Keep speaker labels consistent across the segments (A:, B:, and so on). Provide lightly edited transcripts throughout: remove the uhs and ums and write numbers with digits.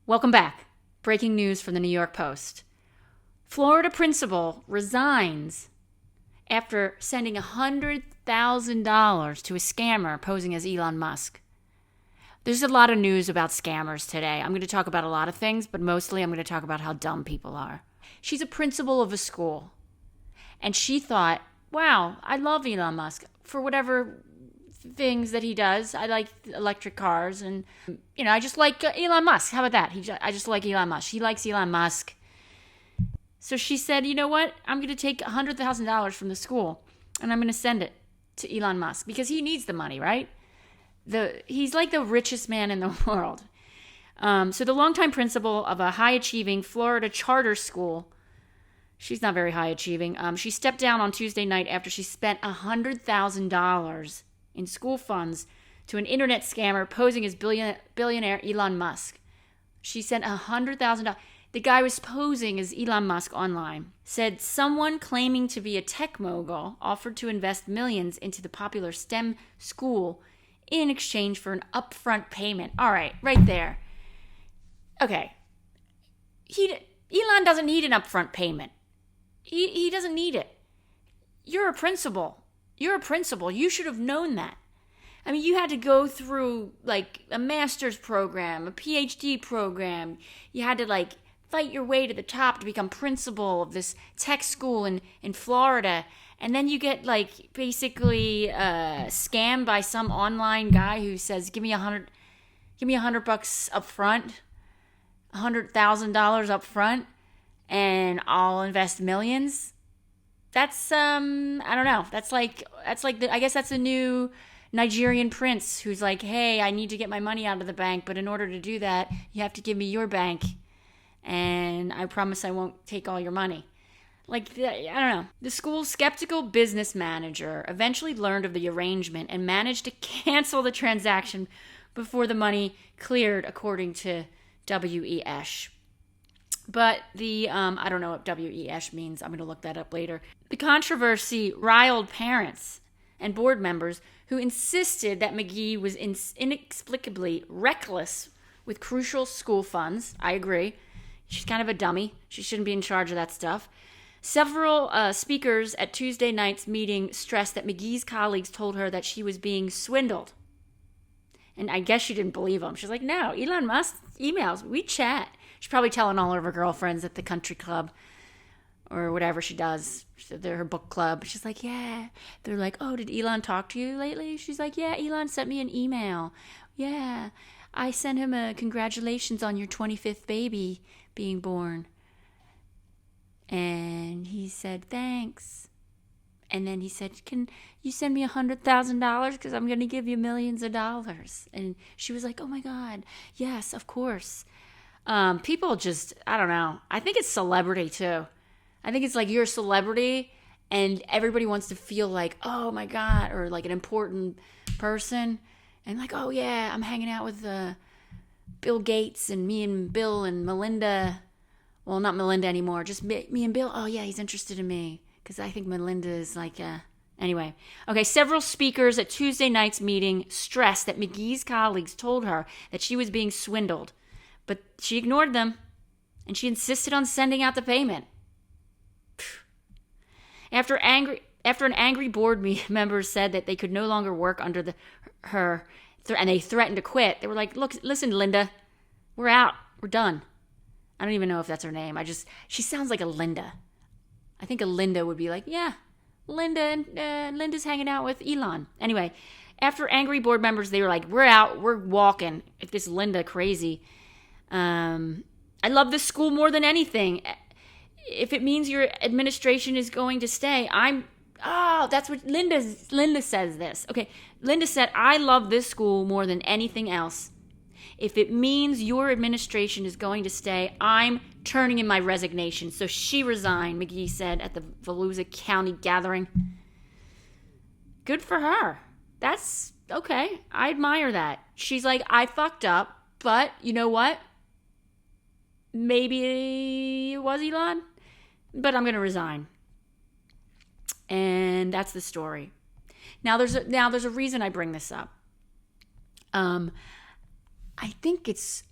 A: Welcome back. Breaking news from the New York Post. Florida principal resigns after sending $100,000 to a scammer posing as Elon Musk. There's a lot of news about scammers today. I'm going to talk about a lot of things, but mostly I'm going to talk about how dumb people are. She's a principal of a school, and she thought, wow, I love Elon Musk for whatever things that he does. I like electric cars, and I just like Elon Musk. How about that? I just like Elon Musk. She likes Elon Musk. So she said, you know what? I'm going to take $100,000 from the school and I'm going to send it to Elon Musk because he needs the money, right? He's like the richest man in the world. So the longtime principal of a high-achieving Florida charter school, she's not very high-achieving, she stepped down on Tuesday night after she spent $100,000 in school funds to an internet scammer posing as billionaire Elon Musk. She sent $100,000. The guy was posing as Elon Musk online. Said someone claiming to be a tech mogul offered to invest millions into the popular STEM school in exchange for an upfront payment. All right, right there. Okay. Elon doesn't need an upfront payment. He doesn't need it. You're a principal. You should have known that. I mean, you had to go through like a master's program, a PhD program. You had to fight your way to the top to become principal of this tech school in Florida. And then you get basically scammed by some online guy who says, give me $100 up front, $100,000 up front, and I'll invest millions. That's I don't know. That's like I guess that's a new Nigerian prince who's like, hey, I need to get my money out of the bank, but in order to do that, you have to give me your bank, and I promise I won't take all your money. I don't know. The school's skeptical business manager eventually learned of the arrangement and managed to cancel the transaction before the money cleared, according to WEsh. But I don't know what WEsh means. I'm going to look that up later. The controversy riled parents and board members who insisted that McGee was inexplicably reckless with crucial school funds. I agree. She's kind of a dummy. She shouldn't be in charge of that stuff. Several speakers at Tuesday night's meeting stressed that McGee's colleagues told her that she was being swindled. And I guess she didn't believe them. She's like, no, Elon Musk emails. We chat. She's probably telling all of her girlfriends at the country club or whatever she does. They're her book club. She's like, yeah. They're like, oh, did Elon talk to you lately? She's like, yeah, Elon sent me an email. Yeah, I sent him a congratulations on your 25th baby being born. And he said, thanks. And then he said, can you send me $100,000 because I'm going to give you millions of dollars? And she was like, oh my God, yes, of course. People just, I don't know. I think it's celebrity too. I think it's like you're a celebrity and everybody wants to feel like, oh my God, or like an important person. And like, oh yeah, I'm hanging out with Bill Gates and me and Bill and Melinda. Well, not Melinda anymore, just me and Bill. Oh yeah, he's interested in me because I think Melinda is anyway. Okay, several speakers at Tuesday night's meeting stressed that McGee's colleagues told her that she was being swindled. But she ignored them, and she insisted on sending out the payment. After an angry board member said that they could no longer work under her, and they threatened to quit, they were like, look, listen, Linda, we're out. We're done. I don't even know if that's her name. She sounds like a Linda. I think a Linda would be like, yeah, Linda, and Linda's hanging out with Elon. Anyway, after angry board members, they were like, we're out. We're walking. If this Linda crazy... I love this school more than anything. If it means your administration is going to stay, that's what Linda says this. Okay, Linda said, I love this school more than anything else. If it means your administration is going to stay, I'm turning in my resignation. So she resigned, McGee said at the Volusia County gathering. Good for her. That's okay. I admire that. She's like, I fucked up, but you know what? Maybe it was Elon, but I'm going to resign. And that's the story. Now there's a reason I bring this up. I think it's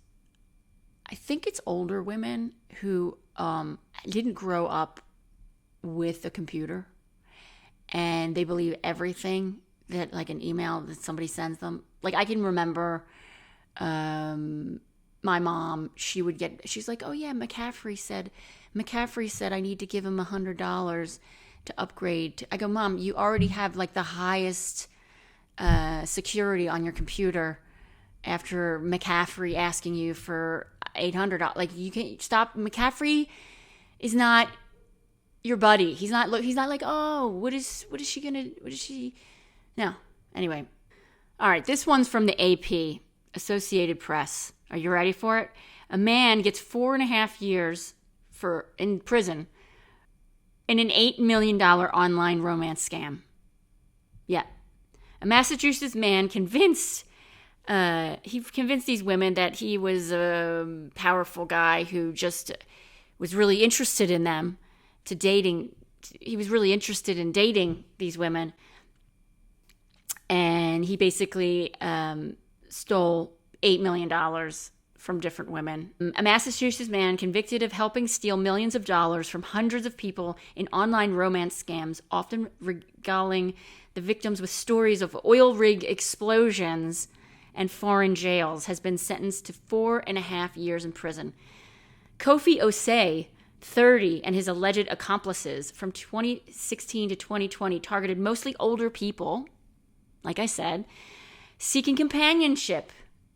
A: I think it's older women who didn't grow up with a computer, and they believe everything that, like, an email that somebody sends them. Like, I can remember my mom, she's like, oh yeah, McCaffrey said I need to give him $100 to upgrade. I go, Mom, you already have like the highest security on your computer after McCaffrey asking you for $800. Like, you can't stop. McCaffrey is not your buddy. He's not like, oh, what is she? No. Anyway. All right. This one's from the AP, Associated Press. Are you ready for it? A man gets 4.5 years in prison in an $8 million online romance scam. Yeah. A Massachusetts man convinced these women that he was a powerful guy who just was really interested in them He was really interested in dating these women. And he basically stole $8 million from different women. A Massachusetts man convicted of helping steal millions of dollars from hundreds of people in online romance scams, often regaling the victims with stories of oil rig explosions and foreign jails, has been sentenced to 4.5 years in prison. Kofi Osei, 30, and his alleged accomplices from 2016 to 2020 targeted mostly older people, like I said, seeking companionship,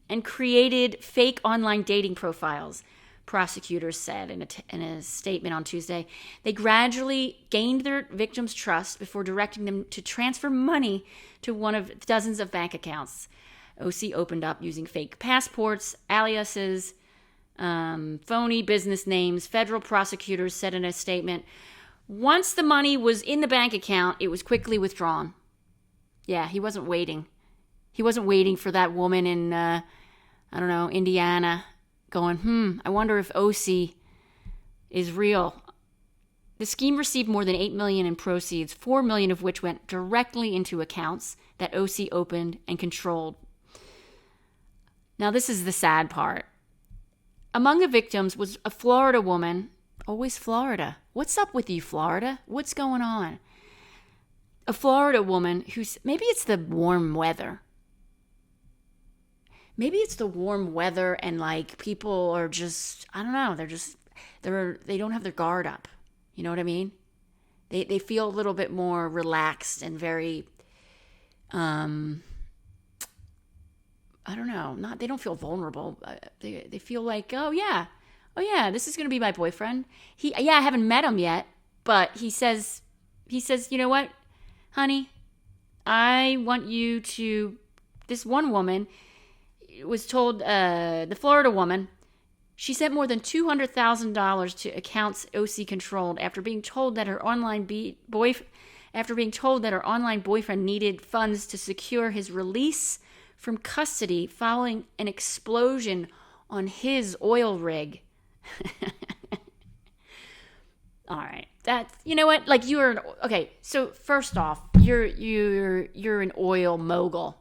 A: and created fake online dating profiles, prosecutors said in a statement on Tuesday. They gradually gained their victims' trust before directing them to transfer money to one of dozens of bank accounts. OC opened up using fake passports, aliases, phony business names. Federal prosecutors said in a statement, once the money was in the bank account, it was quickly withdrawn. Yeah, he wasn't waiting. He wasn't waiting for that woman in, Indiana, going, I wonder if OC is real. The scheme received more than $8 million in proceeds, $4 million of which went directly into accounts that OC opened and controlled. Now, this is the sad part. Among the victims was a Florida woman. Always Florida. What's up with you, Florida? What's going on? A Florida woman maybe it's the warm weather. Maybe it's the warm weather and like people are just, I don't know, they don't have their guard up. You know what I mean? They feel a little bit more relaxed and very, I don't know, they don't feel vulnerable. They feel like, oh yeah, this is going to be my boyfriend. I haven't met him yet, but he says, you know what, honey, I want you to, this one woman was told, the Florida woman, she sent more than $200,000 to accounts OC controlled after being told that her online boyfriend needed funds to secure his release from custody following an explosion on his oil rig. All right. That's, you know what? Like, okay, so first off, you're an oil mogul.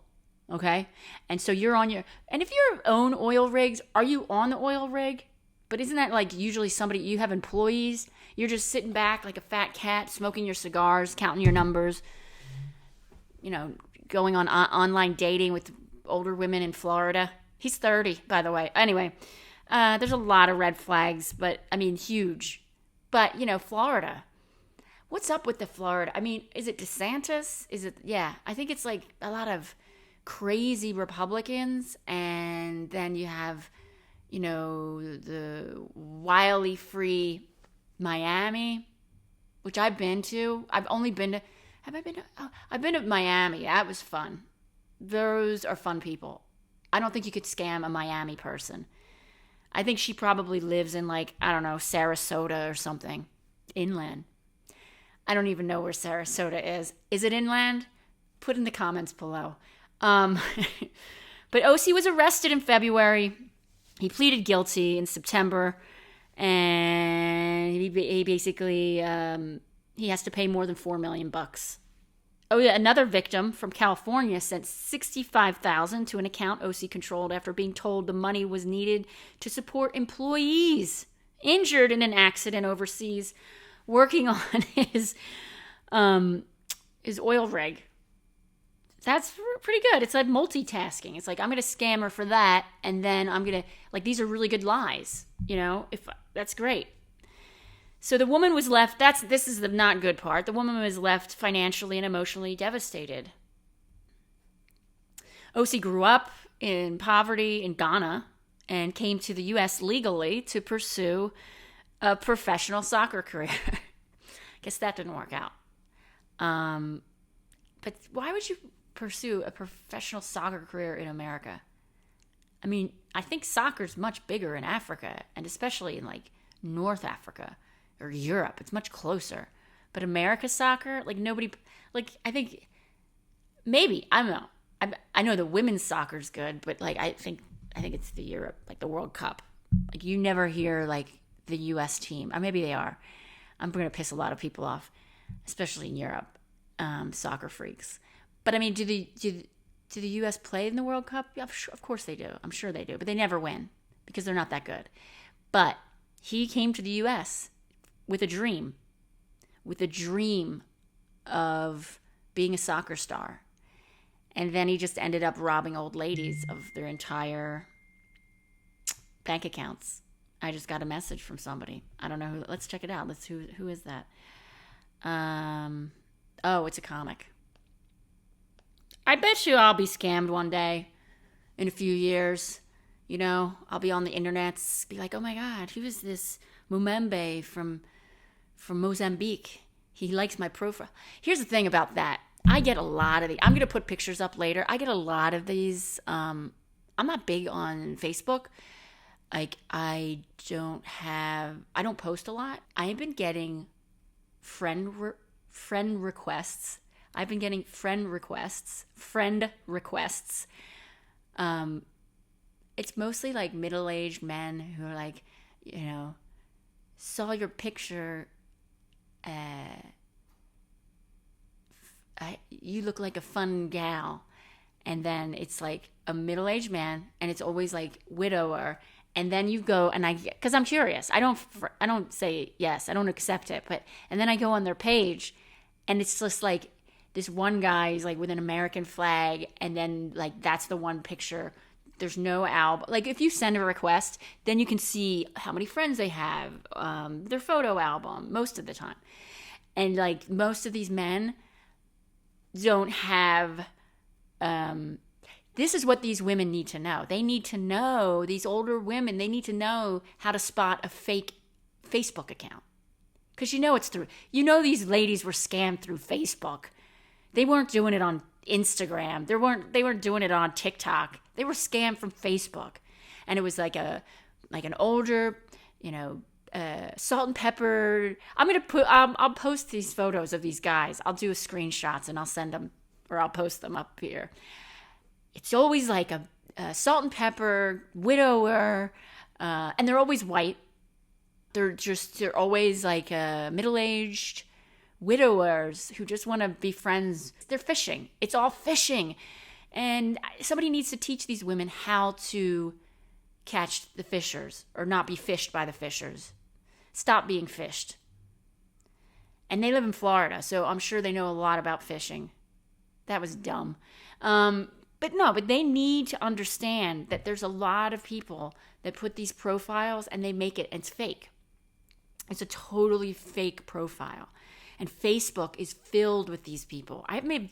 A: Okay? And so and if you own oil rigs, are you on the oil rig? But isn't that like usually you have employees? You're just sitting back like a fat cat, smoking your cigars, counting your numbers, going on online dating with older women in Florida. He's 30, by the way. Anyway, there's a lot of red flags, but I mean, huge. But, Florida. What's up with the Florida? I mean, is it DeSantis? Yeah, I think it's like a lot of crazy Republicans, and then you have, the wildly free Miami, which I've been to. I've been to Miami. That was fun. Those are fun people. I don't think you could scam a Miami person. I think she probably lives in Sarasota or something. Inland. I don't even know where Sarasota is. Is it inland? Put in the comments below. But OC was arrested in February. He pleaded guilty in September, and he basically he has to pay more than $4 million. Oh yeah, another victim from California sent $65,000 to an account OC controlled after being told the money was needed to support employees injured in an accident overseas working on his oil rig. That's pretty good. It's like multitasking. It's like, I'm going to scam her for that, and then I'm going to, like, these are really good lies, if that's great. So the woman was left, this is the not good part. The woman was left financially and emotionally devastated. OC grew up in poverty in Ghana and came to the U.S. legally to pursue a professional soccer career. Guess that didn't work out. But why would you pursue a professional soccer career in America? I mean, I think soccer's much bigger in Africa, and especially in like North Africa or Europe. It's much closer. But America soccer, like nobody, like I think maybe, I don't know. I know the women's soccer's good, but like I think it's the Europe, like the World Cup. Like you never hear like the U.S. team. Or maybe they are. I'm going to piss a lot of people off, especially in Europe, soccer freaks. But I mean, do the U.S. play in the World Cup? Yeah, of course they do. I'm sure they do. But they never win because they're not that good. But he came to the U.S. with a dream of being a soccer star. And then he just ended up robbing old ladies of their entire bank accounts. I just got a message from somebody. I don't know who. Let's check it out. Who is that? Oh, it's a comic. I bet you I'll be scammed one day in a few years. I'll be on the internet, be like, oh my God, who is this Mumembe from Mozambique? He likes my profile. Here's the thing about that. I get a lot of these. I'm going to put pictures up later. I get a lot of these. I'm not big on Facebook. Like, I don't post a lot. I've been getting friend requests. It's mostly like middle-aged men who are like, saw your picture. You look like a fun gal. And then it's like a middle-aged man, and it's always like widower. And then you go, and because I'm curious, I don't say yes, I don't accept it, and then I go on their page, and it's just like this one guy is like with an American flag, and then like that's the one picture. There's no album. Like if you send a request, then you can see how many friends they have, their photo album most of the time, and like most of these men don't have. This is what these women need to know. They need to know, these older women, they need to know how to spot a fake Facebook account. Because these ladies were scammed through Facebook. They weren't doing it on Instagram. They weren't doing it on TikTok. They were scammed from Facebook. And it was like an older, salt and pepper. I'll post these photos of these guys. I'll do screenshots and I'll send them, or I'll post them up here. It's always like a salt and pepper widower, and they're always white. They're always like middle-aged widowers who just want to be friends. They're fishing. It's all fishing. And somebody needs to teach these women how to catch the fishers or not be fished by the fishers. Stop being fished. And they live in Florida, so I'm sure they know a lot about fishing. That was dumb. But they need to understand that there's a lot of people that put these profiles and they make it, and it's fake. It's a totally fake profile. And Facebook is filled with these people. I have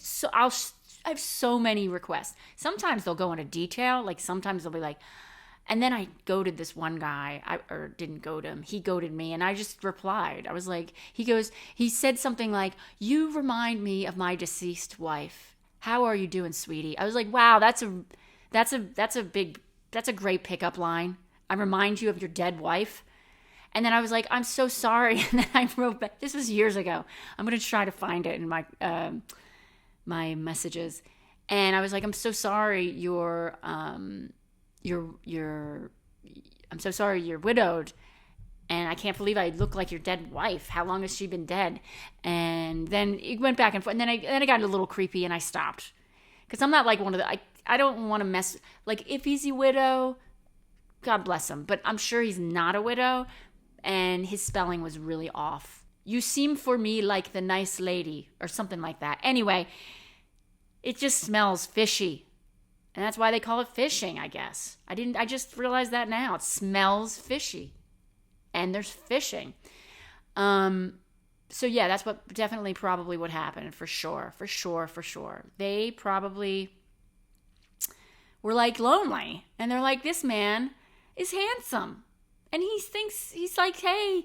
A: so many requests. Sometimes they'll go into detail. Like sometimes they'll be like, and then I goaded this one guy, or didn't goad him. He goaded me, and I just replied. I was like, he said something like, "You remind me of my deceased wife. How are you doing, sweetie?" I was like, wow, that's a great pickup line. I remind you of your dead wife. And then I was like, I'm so sorry. And then I wrote back, this was years ago. I'm going to try to find it in my messages. And I was like, I'm so sorry I'm so sorry you're widowed. And I can't believe I look like your dead wife. How long has she been dead? And then it went back and forth. And then I got a little creepy and I stopped. Because I'm not like one of the... I don't want to mess... Like, if he's a widow, God bless him. But I'm sure he's not a widow. And his spelling was really off. You seem for me like the nice lady. Or something like that. Anyway, it just smells fishy. And that's why they call it fishing, I guess. I just realized that now. It smells fishy. And there's fishing. So yeah, that's what definitely probably would happen. For sure. They probably were like lonely. And they're like, this man is handsome. And he thinks, he's like, hey,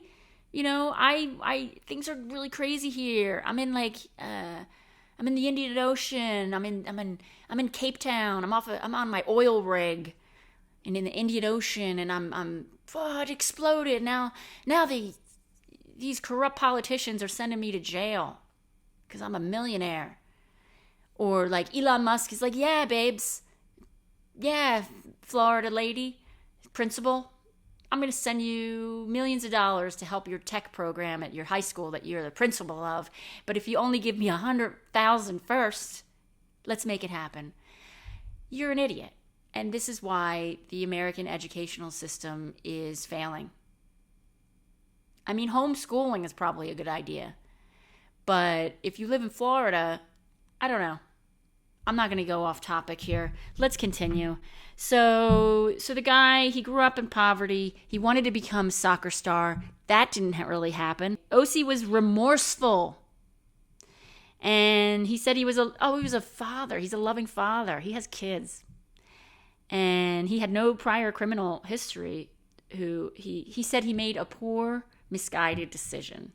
A: you know, I things are really crazy here. I'm in like, I'm in the Indian Ocean. I'm in Cape Town. I'm on my oil rig and in the Indian Ocean, and it exploded. Now these corrupt politicians are sending me to jail because I'm a millionaire. Or like Elon Musk is like, yeah, babes. Yeah, Florida lady, principal. I'm going to send you millions of dollars to help your tech program at your high school that you're the principal of. But if you only give me $100,000 first, let's make it happen. You're an idiot. And this is why the American educational system is failing. I mean, homeschooling is probably a good idea. But if you live in Florida, I don't know. I'm not going to go off topic here. Let's continue. So the guy, he grew up in poverty. He wanted to become a soccer star. That didn't really happen. OC was remorseful. And he said he was a father. He's a loving father. He has kids. And he had no prior criminal history. He said he made a poor, misguided decision.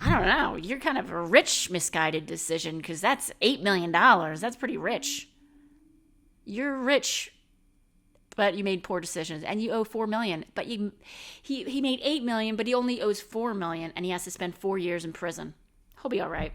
A: I don't know. You're kind of a rich, misguided decision because that's $8 million. That's pretty rich. You're rich, but you made poor decisions, and you owe $4 million. But he made $8 million, but he only owes $4 million, and he has to spend 4 years in prison. He'll be all right.